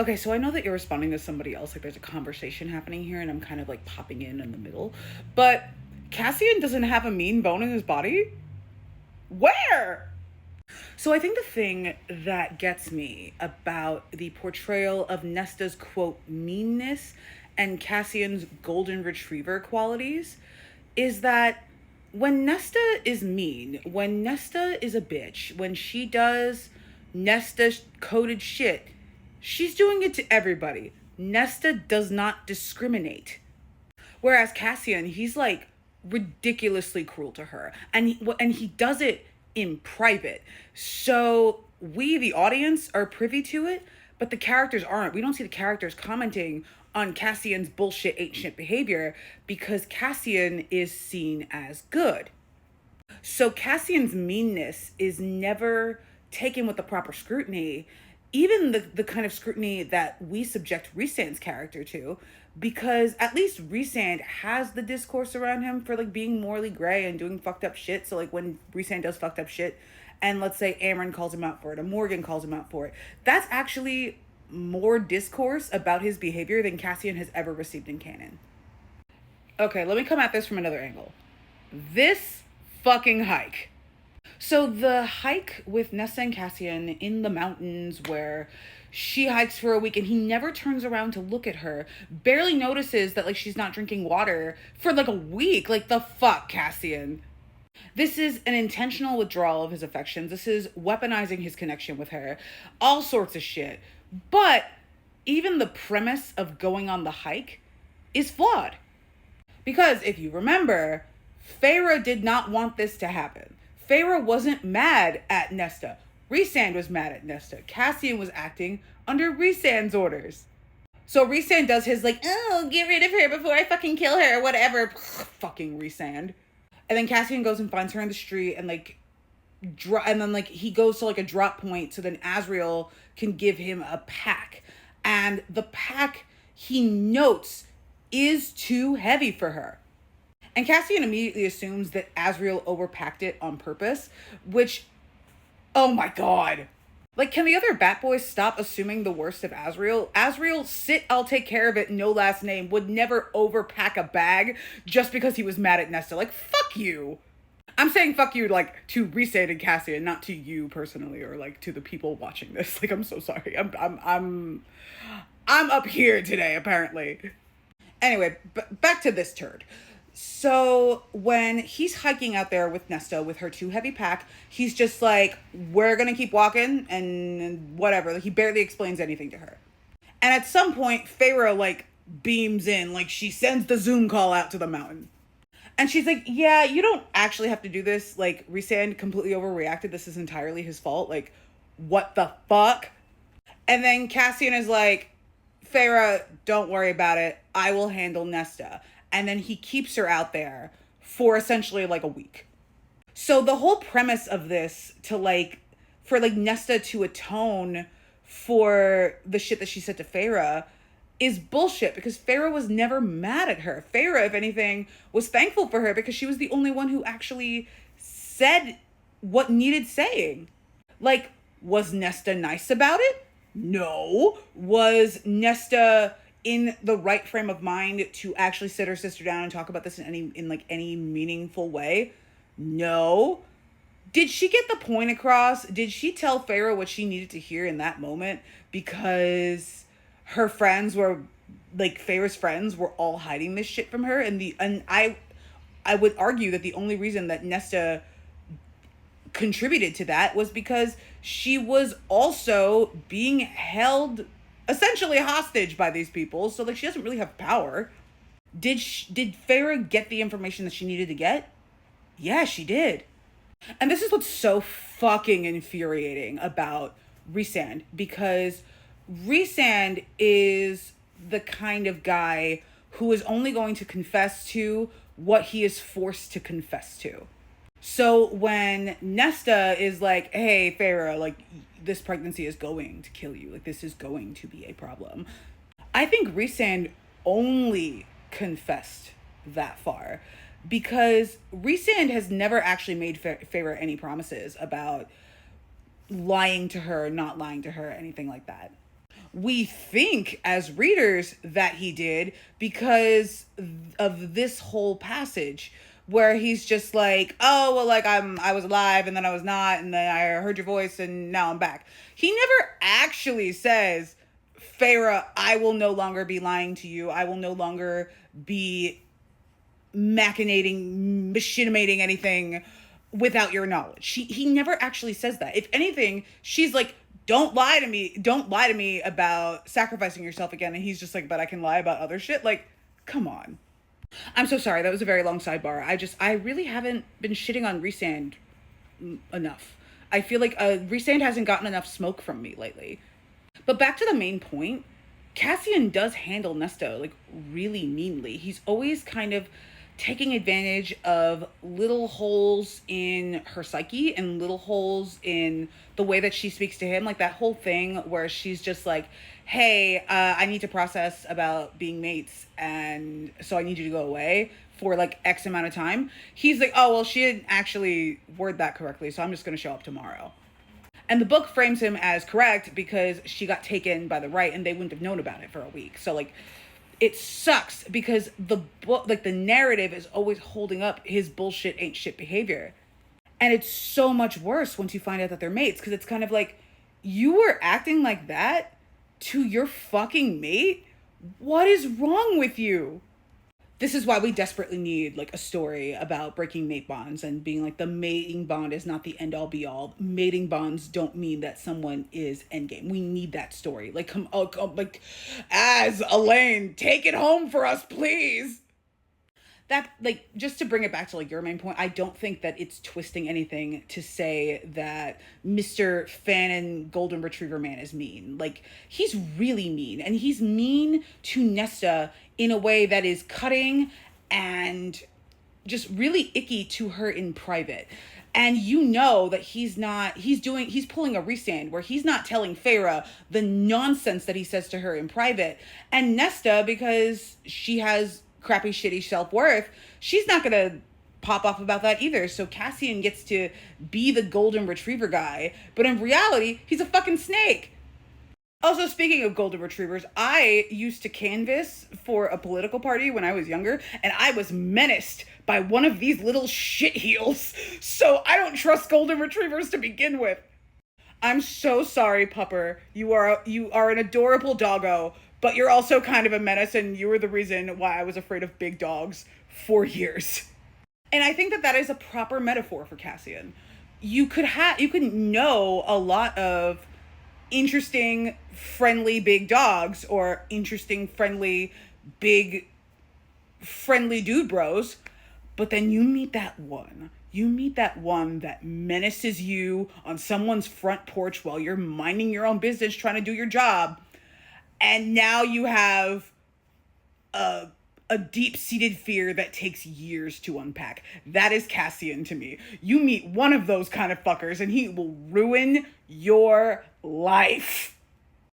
Okay, so I know that you're responding to somebody else, like there's a conversation happening here, and I'm kind of like popping in the middle. But Cassian doesn't have a mean bone in his body? Where? So I think the thing that gets me about the portrayal of Nesta's quote meanness and Cassian's golden retriever qualities is that when Nesta is mean, when Nesta is a bitch, when she does Nesta coded shit, she's doing it to everybody. Nesta does not discriminate. Whereas Cassian, he's like ridiculously cruel to her, and he does it in private. So we, the audience, are privy to it, but the characters aren't. We don't see the characters commenting on Cassian's bullshit ancient behavior because Cassian is seen as good. So Cassian's meanness is never taken with the proper scrutiny, even the kind of scrutiny that we subject Rhysand's character to, because at least Rhysand has the discourse around him for like being morally gray and doing fucked up shit. So like when Rhysand does fucked up shit, and let's say Amren calls him out for it, or Morgan calls him out for it, that's actually more discourse about his behavior than Cassian has ever received in canon. Okay, let me come at this from another angle. This fucking hike. So the hike with Nesta and Cassian in the mountains where she hikes for a week and he never turns around to look at her, barely notices that like she's not drinking water for like a week. Like the fuck, Cassian. This is an intentional withdrawal of his affections. This is weaponizing his connection with her. All sorts of shit. But even the premise of going on the hike is flawed. Because if you remember, Feyre did not want this to happen. Feyre wasn't mad at Nesta. Rhysand was mad at Nesta. Cassian was acting under Rhysand's orders. So Rhysand does his like, oh, get rid of her before I fucking kill her or whatever. Fucking Rhysand. And then Cassian goes and finds her in the street and like, and then like he goes to like a drop point so then Azriel can give him a pack. And the pack, he notes, is too heavy for her. And Cassian immediately assumes that Azriel overpacked it on purpose, which, oh my god. Like, can the other Bat Boys stop assuming the worst of Azriel? Azriel, sit, I'll take care of it, no last name, would never overpack a bag just because he was mad at Nesta. Like, fuck you. I'm saying fuck you, like, to Rhysand and Cassian, not to you personally, or like to the people watching this. Like, I'm so sorry. I'm up here today, apparently. Anyway, back to this turd. So when he's hiking out there with Nesta with her too heavy pack, he's just like, we're gonna keep walking and whatever. Like, he barely explains anything to her. And at some point, Feyre like beams in, like she sends the Zoom call out to the mountain. And she's like, yeah, you don't actually have to do this. Like, Rhysand completely overreacted. This is entirely his fault. Like, what the fuck? And then Cassian is like, Feyre, don't worry about it. I will handle Nesta. And then he keeps her out there for essentially like a week. So the whole premise of this for Nesta to atone for the shit that she said to Feyre is bullshit, because Feyre was never mad at her. Feyre, if anything, was thankful for her because she was the only one who actually said what needed saying. Like, was Nesta nice about it? No. Was Nesta in the right frame of mind to actually sit her sister down and talk about this in any meaningful way? No. Did she get the point across? Did she tell Feyre what she needed to hear in that moment? Because her friends were, like, Feyre's friends were all hiding this shit from her. And I would argue that the only reason that Nesta contributed to that was because she was also being held essentially hostage by these people. So like, she doesn't really have power. Did Feyre get the information that she needed to get? Yeah, she did. And this is what's so fucking infuriating about Rhysand, because Rhysand is the kind of guy who is only going to confess to what he is forced to confess to. So when Nesta is like, hey, Feyre, like, this pregnancy is going to kill you. Like, this is going to be a problem. I think Rhysand only confessed that far, because Rhysand has never actually made Feyre any promises about lying to her, not lying to her, anything like that. we think as readers that he did because of this whole passage where he's just like, oh, well, like I was alive and then I was not, and then I heard your voice and now I'm back. He never actually says, Feyre, I will no longer be lying to you. I will no longer be machinating anything without your knowledge. He never actually says that. If anything, she's like, don't lie to me. Don't lie to me about sacrificing yourself again. And he's just like, but I can lie about other shit. Like, come on. I'm so sorry. That was a very long sidebar. I really haven't been shitting on Rhysand enough. I feel like Rhysand hasn't gotten enough smoke from me lately. But back to the main point, Cassian does handle Nesta like really meanly. He's always kind of taking advantage of little holes in her psyche and little holes in the way that she speaks to him. Like that whole thing where she's just like, hey, I need to process about being mates, and so I need you to go away for like X amount of time. He's like, oh, well, she didn't actually word that correctly, so I'm just going to show up tomorrow. And the book frames him as correct because she got taken by the right and they wouldn't have known about it for a week. So like, it sucks because the book, like the narrative is always holding up his bullshit ain't shit behavior. And it's so much worse once you find out that they're mates, because it's kind of like, you were acting like that to your fucking mate? What is wrong with you? This is why we desperately need like a story about breaking mate bonds and being like, the mating bond is not the end all be all. Mating bonds don't mean that someone is endgame. We need that story. Like, come like, as Elaine, take it home for us, please. That, like, just to bring it back to like your main point, I don't think that it's twisting anything to say that Mr. Fannin Golden Retriever Man is mean. Like, he's really mean, and he's mean to Nesta in a way that is cutting and just really icky to her in private. And you know that he's pulling a Rhysand where he's not telling Feyre the nonsense that he says to her in private. And Nesta, because she has crappy, shitty self-worth, she's not gonna pop off about that either. So Cassian gets to be the golden retriever guy, but in reality, he's a fucking snake. Also, speaking of golden retrievers, I used to canvass for a political party when I was younger, and I was menaced by one of these little shitheels. So I don't trust golden retrievers to begin with. I'm so sorry, Pupper. You are an adorable doggo, but you're also kind of a menace, and you were the reason why I was afraid of big dogs for years. And I think that that is a proper metaphor for Cassian. You could know a lot of interesting, friendly big dogs, or interesting, friendly, big, friendly dude bros, but then you meet that one. You meet that one that menaces you on someone's front porch while you're minding your own business, trying to do your job. And now you have a deep-seated fear that takes years to unpack. That is Cassian to me. You meet one of those kind of fuckers and he will ruin your life.